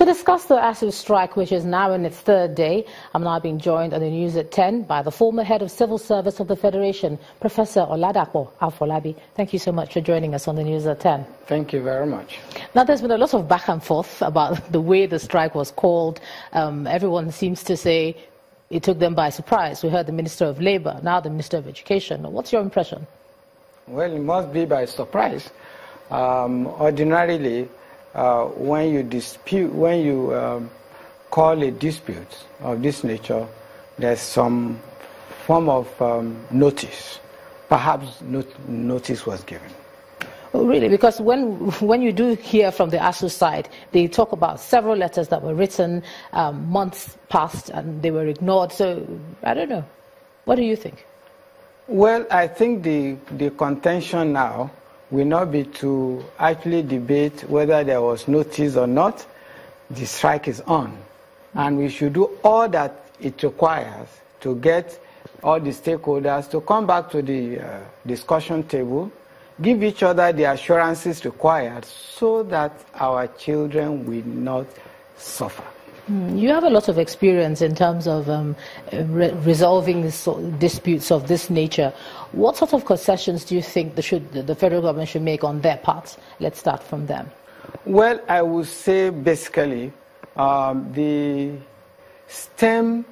To discuss the ASUU strike, which is now in its third day, I'm now being joined on the news at 10 by the former head of civil service of the Federation, Professor Oladapo Afolabi. Thank you so much for joining us on the news at 10. Thank you very much. Now, there's been a lot of back and forth about the way the strike was called. Everyone seems to say it took them by surprise. We heard the Minister of Labour, now the Minister of Education. What's your impression? Well, it must be by surprise. Ordinarily, when you call a dispute of this nature, there's some form of notice. Perhaps notice was given. Oh, really? Because when you do hear from the ASUU side, they talk about several letters that were written, months passed and they were ignored. So, I don't know. What do you think? Well, I think the contention now will not be to actually debate whether there was notice or not. The strike is on. And we should do all that it requires to get all the stakeholders to come back to the discussion table, give each other the assurances required so that our children will not suffer. You have a lot of experience in terms of resolving disputes of this nature. What sort of concessions do you think the federal government should make on their part? Let's start from them. Well, I would say basically the STEM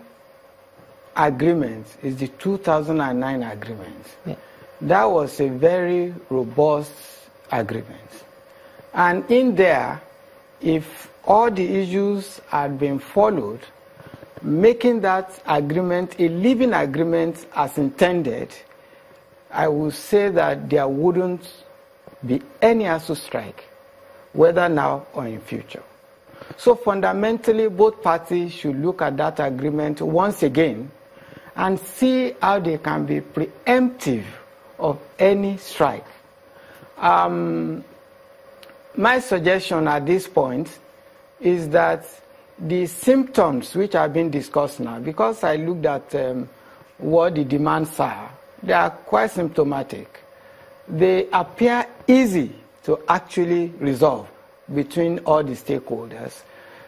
agreement is the 2009 agreement. Yeah. That was a very robust agreement. And in there, if all the issues had been followed, making that agreement a living agreement as intended, I would say that there wouldn't be any ASUU strike, whether now or in future. So fundamentally, both parties should look at that agreement once again and see how they can be preemptive of any strike. My suggestion at this point is that the symptoms which have been discussed now, because I looked at what the demands are, they are quite symptomatic. They appear easy to actually resolve between all the stakeholders.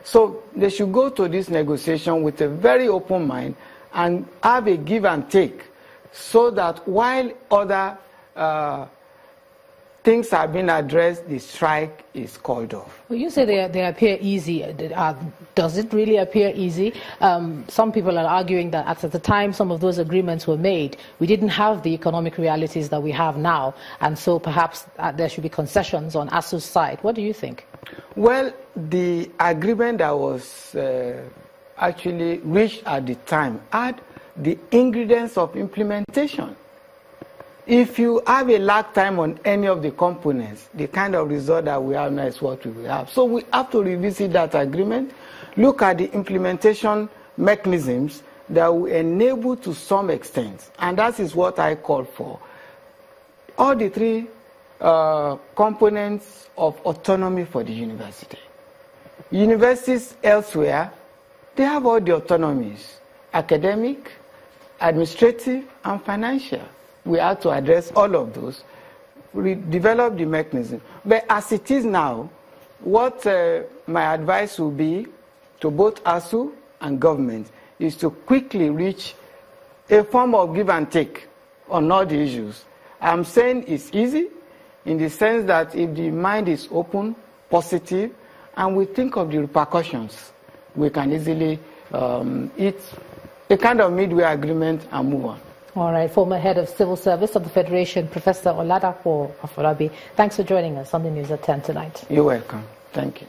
So they should go to this negotiation with a very open mind and have a give and take so that while other things have been addressed, the strike is called off. Well, you say they appear easy. Does it really appear easy? Some people are arguing that at the time some of those agreements were made, we didn't have the economic realities that we have now, and so perhaps there should be concessions on ASUU's side. What do you think? Well, the agreement that was actually reached at the time had the ingredients of implementation. If you have a lag time on any of the components, the kind of result that we have now is what we will have. So we have to revisit that agreement, look at the implementation mechanisms that will enable to some extent, and that is what I call for. All the three components of autonomy for the university. Universities elsewhere, they have all the autonomies, academic, administrative, and financial. We have to address all of those, develop the mechanism. But as it is now, what my advice will be to both ASUU and government is to quickly reach a form of give and take on all the issues. I'm saying it's easy in the sense that if the mind is open, positive, and we think of the repercussions, we can easily eat a kind of midway agreement and move on. All right, former head of civil service of the Federation, Professor Oladapo Afolabi, thanks for joining us on the news at 10 tonight. You're welcome. Thank you.